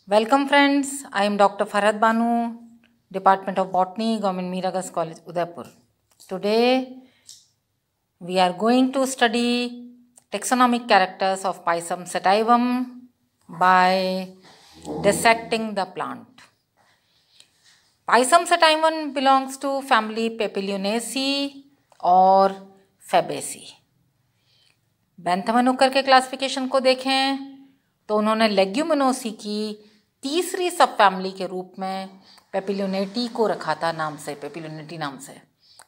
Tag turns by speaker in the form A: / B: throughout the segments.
A: Welcome friends, I am Dr. Farhad Banu, Department of Botany, Government Mira Girls College, Udaipur. Today we are going to study taxonomic characters of Pisum sativum by dissecting the plant. Pisum sativum belongs to family Papilionaceae or Fabaceae. बेंथमन के classification को देखें तो उन्होंने Leguminosae की तीसरी सब family के रूप में पेपिलोनेटी को रखा था पेपिलोनेटी नाम से।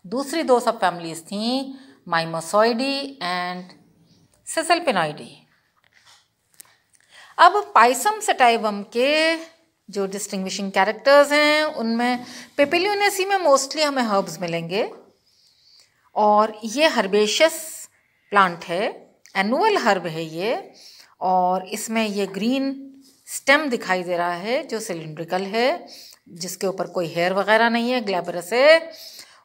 A: दूसरी दो सब फैमिलीज थीं माइमोसॉइडी एंड सिसलपिनॉइडी। अब पाइसम सटाइवम के जो डिस्टिंग्विशिंग कैरेक्टर्स हैं उनमें पेपिलोनेसी में मोस्टली हमें हर्ब्स मिलेंगे और ये हर्बेशियस प्लांट है, एनुअल हर्ब है ये, और इसमें ये ग्रीन स्टेम दिखाई दे रहा है जो सिलिंड्रिकल है, जिसके ऊपर कोई हेयर वगैरह नहीं है, ग्लैबरस है।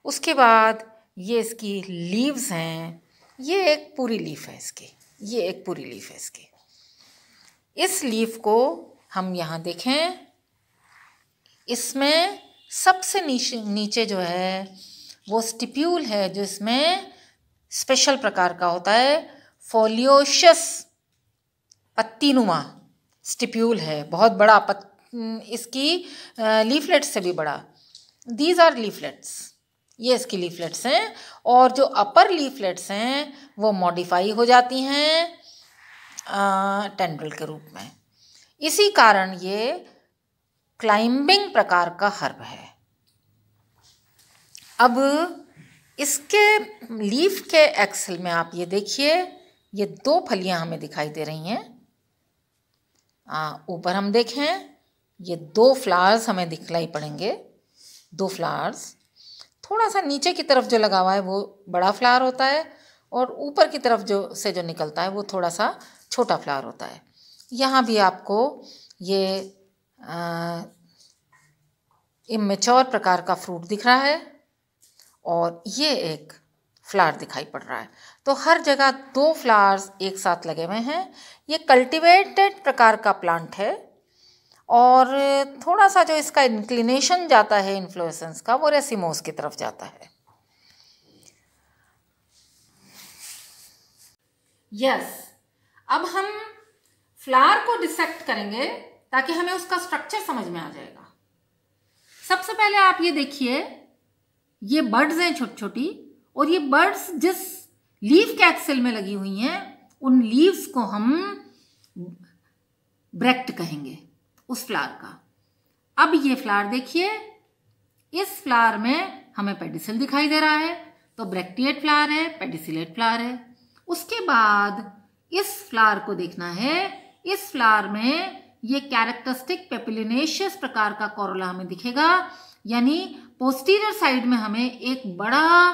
A: उसके बाद ये इसकी लीव्स हैं, ये एक पूरी लीफ है इसकी, इस लीफ को हम यहाँ देखें, इसमें सबसे नीचे जो है वो स्टिप्यूल है जो इसमें स्पेशल प्रकार का होता है, फोलियोशियस पत्तीनुमा स्टिप्यूल है, बहुत बड़ा इसकी लीफलेट्स से भी बड़ा। दीज आर लीफलेट्स, ये इसकी लीफलेट्स हैं, और जो अपर लीफलेट्स हैं वो मॉडिफाई हो जाती हैं टेंड्रिल के रूप में। इसी कारण ये क्लाइंबिंग प्रकार का हर्ब है। अब इसके लीफ के एक्सल में आप ये देखिए, ये दो फलियां हमें दिखाई दे रही हैं। ऊपर हम देखें ये दो फ्लावर्स हमें दिखलाई पड़ेंगे, दो फ्लावर्स। थोड़ा सा नीचे की तरफ जो लगा हुआ है वो बड़ा फ्लावर होता है, और ऊपर की तरफ जो निकलता है वो थोड़ा सा छोटा फ्लावर होता है। यहाँ भी आपको ये इमेच्योर प्रकार का फ्रूट दिख रहा है और ये एक फ्लावर दिखाई पड़ रहा है। तो हर जगह दो फ्लावर्स एक साथ लगे हुए हैं। ये कल्टीवेटेड प्रकार का प्लांट है, और थोड़ा सा जो इसका इंक्लिनेशन जाता है इन्फ्लोरेसेंस का वो रेसिमोस की तरफ जाता है। अब हम फ्लावर को डिसेक्ट करेंगे ताकि हमें उसका स्ट्रक्चर समझ में आ जाएगा। सबसे पहले आप ये देखिए, ये बर्ड्स हैं छोटी छोटी, और ये बर्ड्स जिस लीफ के एक्सेल में लगी हुई हैं उन लीव्स को हम ब्रेक्ट कहेंगे उस फ्लावर का। अब ये फ्लावर देखिए, इस फ्लावर में हमें पेडिसिल दिखाई दे रहा है, तो ब्रेक्टिएट फ्लावर है, पेडिसिलेट फ्लावर है। उसके बाद इस फ्लावर को देखना है, इस फ्लावर में ये कैरेक्टरिस्टिक पेपिलिनेशियस प्रकार का कोरोला हमें दिखेगा, यानी पोस्टीरियर साइड में हमें एक बड़ा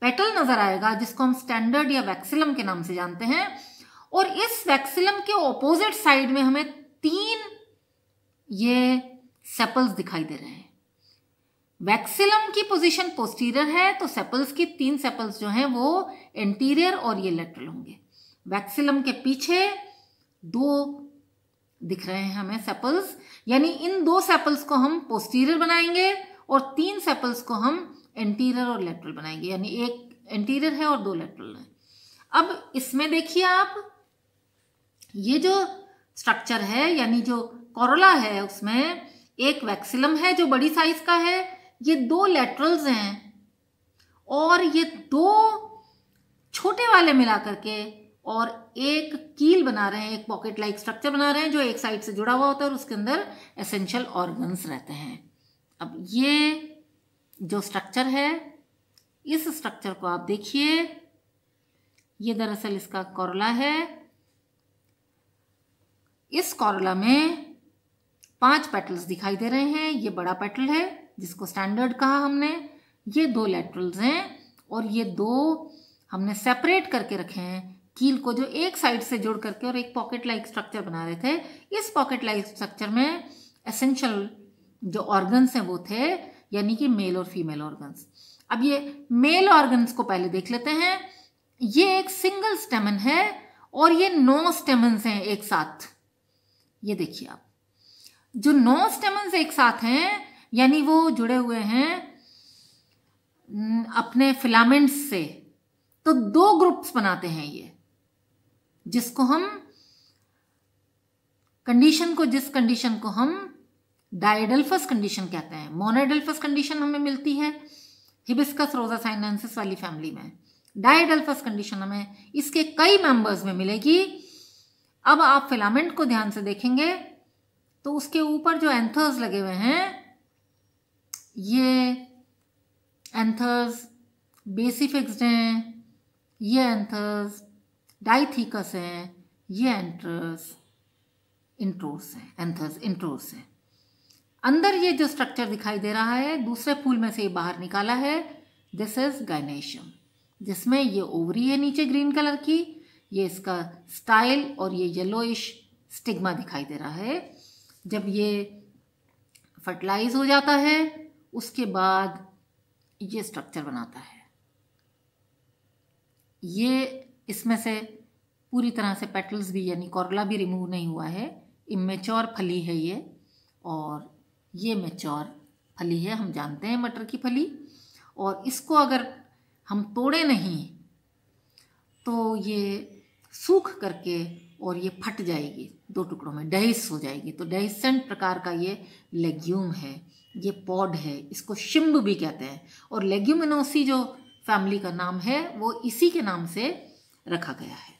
A: पेटल नजर आएगा जिसको हम स्टैंडर्ड या वैक्सिलम के नाम से जानते हैं, और इस वैक्सिलम के ऑपोजिट साइड में हमें 3 ये सेपल्स दिखाई दे रहे हैं। वैक्सिलम की पोजीशन पोस्टीरियर है, तो सेपल्स की 3 सेपल्स जो हैं वो एंटीरियर और ये लेटरल होंगे। वैक्सिलम के पीछे 2 दिख रहे हैं हमें सेपल्स, यानी इन 2 सेपल्स को हम पोस्टीरियर बनाएंगे और 3 सेपल्स को हम एंटीरियर और लेटरल बनाएंगे, यानी एक एंटीरियर है और 2 लेटरल है। अब इसमें देखिए आप, ये जो स्ट्रक्चर है यानी जो कोरोला है उसमें एक वैक्सिलम है जो बड़ी साइज का है, ये 2 लेटरल्स हैं, और ये 2 छोटे वाले मिला करके और एक कील बना रहे हैं, एक पॉकेट लाइक स्ट्रक्चर बना रहे हैं जो एक साइड से जुड़ा हुआ होता है और उसके अंदर एसेंशियल ऑर्गन्स रहते हैं। अब ये जो स्ट्रक्चर है, इस स्ट्रक्चर को आप देखिए, ये दरअसल इसका कोरोला है। इस कोरोला में 5 पेटल्स दिखाई दे रहे हैं। ये बड़ा पेटल है जिसको स्टैंडर्ड कहा हमने, ये 2 लेटरल्स हैं, और ये 2 हमने सेपरेट करके रखे हैं कील को, जो एक साइड से जुड़ करके और एक पॉकेट लाइक स्ट्रक्चर बना रहे थे। इस पॉकेट लाइक स्ट्रक्चर में एसेंशियल जो ऑर्गन्स हैं वो थे, यानी कि मेल और फीमेल ऑर्गन्स। अब ये मेल ऑर्गन्स को पहले देख लेते हैं। ये एक सिंगल स्टेमन है और ये 9 स्टेमन्स हैं एक साथ, ये देखिए आप। जो 9 स्टेमन्स एक साथ हैं, यानी वो जुड़े हुए हैं अपने फिलामेंट्स से, तो 2 ग्रुप्स बनाते हैं ये, जिसको हम जिस कंडीशन को हम डायडल्फस कंडीशन कहते हैं। मोनोडल्फस कंडीशन हमें मिलती है हिबिस्कस रोजा साइनेंसिस वाली फैमिली में। डायडल्फस कंडीशन हमें इसके कई मेंबर्स में मिलेगी। अब आप फिलामेंट को ध्यान से देखेंगे तो उसके ऊपर जो एंथर्स लगे हुए हैं, ये एंथर्स बेसिफिक्स्ड हैं, ये एंथर्स डाइथीकस हैं, ये एंथर्स इंट्रोस हैं, एंथर्स इंट्रोस हैं। अंदर ये जो स्ट्रक्चर दिखाई दे रहा है दूसरे फूल में से ये बाहर निकाला है, दिस इज गायनेशियम, जिसमें ये ओवरी है नीचे ग्रीन कलर की, ये इसका स्टाइल और ये येलोइश स्टिग्मा दिखाई दे रहा है। जब ये फर्टिलाइज हो जाता है उसके बाद ये स्ट्रक्चर बनाता है। ये इसमें से पूरी तरह से पेटल्स भी यानी कॉर्ला भी रिमूव नहीं हुआ है, इमेच्योर फली है ये, और ये मैच्योर फली है, हम जानते हैं मटर की फली। और इसको अगर हम तोड़े नहीं तो ये सूख करके और ये फट जाएगी 2 टुकड़ों में, डेहिस हो जाएगी। तो डेहिसेंट प्रकार का ये लेग्यूम है, ये पॉड है, इसको शिम्ब भी कहते हैं। और लेग्यूमिनोसी जो फैमिली का नाम है वो इसी के नाम से रखा गया है।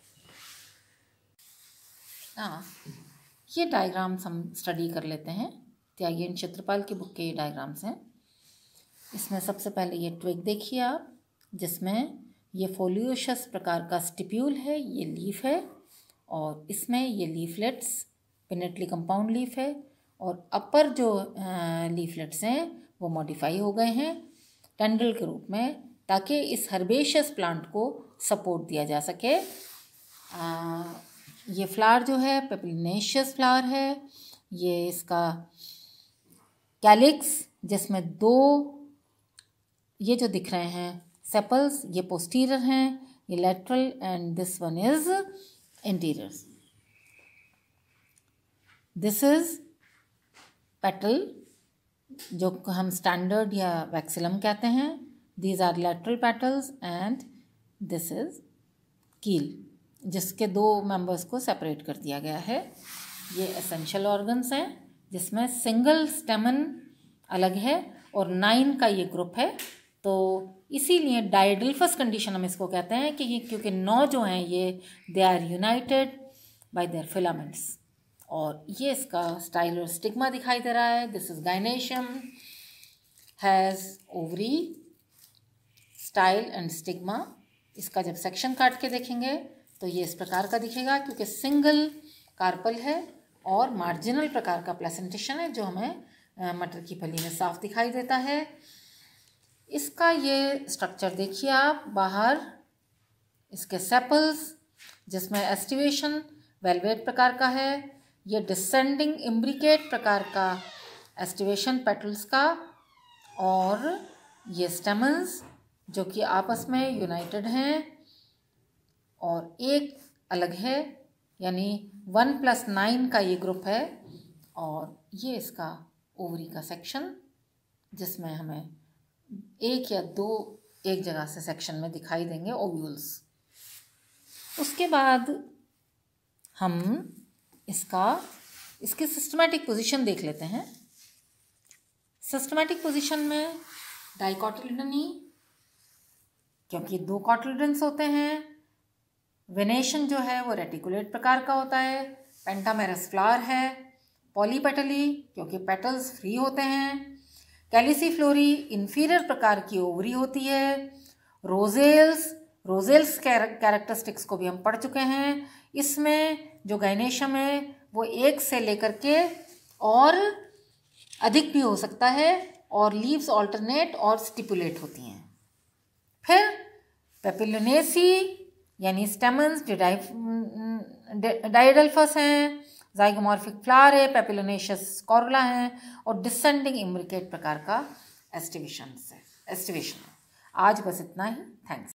A: ये डायग्राम्स हम स्टडी कर लेते हैं। त्यागी एंड चित्रपाल की बुक के ये डायग्राम्स हैं। इसमें सबसे पहले ये ट्विग देखिए आप, जिसमें ये फोलियोशस प्रकार का स्टिप्यूल है, ये लीफ है, और इसमें ये लीफलेट्स पिनेटली कंपाउंड लीफ है, और अपर जो लीफलेट्स हैं वो मॉडिफाई हो गए हैं टेंड्रिल के रूप में, ताकि इस हर्बेशियस प्लांट को सपोर्ट दिया जा सके। ये फ्लावर जो है पेपिलिनेशियस फ्लावर है। ये इसका कैलिक्स, जिसमें 2 ये जो दिख रहे हैं सेपल्स, ये पोस्टीरियर हैं, ये lateral, and this one is anterior. This is petal जो हम स्टैंडर्ड या वैक्सिलम कहते हैं। These are lateral petals and this is keel, जिसके 2 मेंबर्स को सेपरेट कर दिया गया है। ये एसेंशियल ऑर्गन्स हैं, जिसमें सिंगल स्टेमन अलग है और 9 का ये ग्रुप है। तो इसीलिए डायडल्फस कंडीशन हम इसको कहते हैं कि क्योंकि 9 जो हैं ये they are united by their filaments. और ये इसका स्टाइल और स्टिग्मा दिखाई दे रहा है। This is gynoecium, has ovary, style and stigma. इसका जब सेक्शन काट के देखेंगे तो ये इस प्रकार का दिखेगा, क्योंकि सिंगल कार्पल है और मार्जिनल प्रकार का प्लेसेंटेशन है, जो हमें मटर की फली में साफ दिखाई देता है। इसका ये स्ट्रक्चर देखिए आप, बाहर इसके सेपल्स, जिसमें एस्टिवेशन वेलवेट प्रकार का है, ये डिसेंडिंग इम्ब्रिकेट प्रकार का एस्टिवेशन पेटल्स का, और ये स्टेमन्स जो कि आपस में यूनाइटेड हैं और एक अलग है, यानी 1 + 9 का ये ग्रुप है। और ये इसका ओवरी का सेक्शन, जिसमें हमें 1 या 2 एक जगह से सेक्शन में दिखाई देंगे ओव्यूल्स। उसके बाद हम इसके सिस्टमैटिक पोजीशन देख लेते हैं। सिस्टमैटिक पोजीशन में डाइकोटिलिडनी, क्योंकि 2 कॉटिलिडन्स होते हैं। वेनेशन जो है वो रेटिकुलेट प्रकार का होता है। पेंटामेरस फ्लावर है। पॉलीपेटली, क्योंकि पेटल्स फ्री होते हैं। कैलिसीफ्लोरी इंफीरियर प्रकार की ओवरी होती है। रोजेल्स कैरेक्टरिस्टिक्स को भी हम पढ़ चुके हैं। इसमें जो गायनेशियम है वो 1 से लेकर के और अधिक भी हो सकता है, और लीव्स ऑल्टरनेट और स्टिपुलेट होती हैं। फिर पेपिलोनेसी यानी स्टेमन्स डायडल्फस हैं, जाइगोमॉर्फिक फ्लावर है, पेपिलोनेशियस कॉर्ला है, और डिसेंडिंग इम्ब्रिकेट प्रकार का एस्टिवेशन है। आज बस इतना ही। थैंक्स।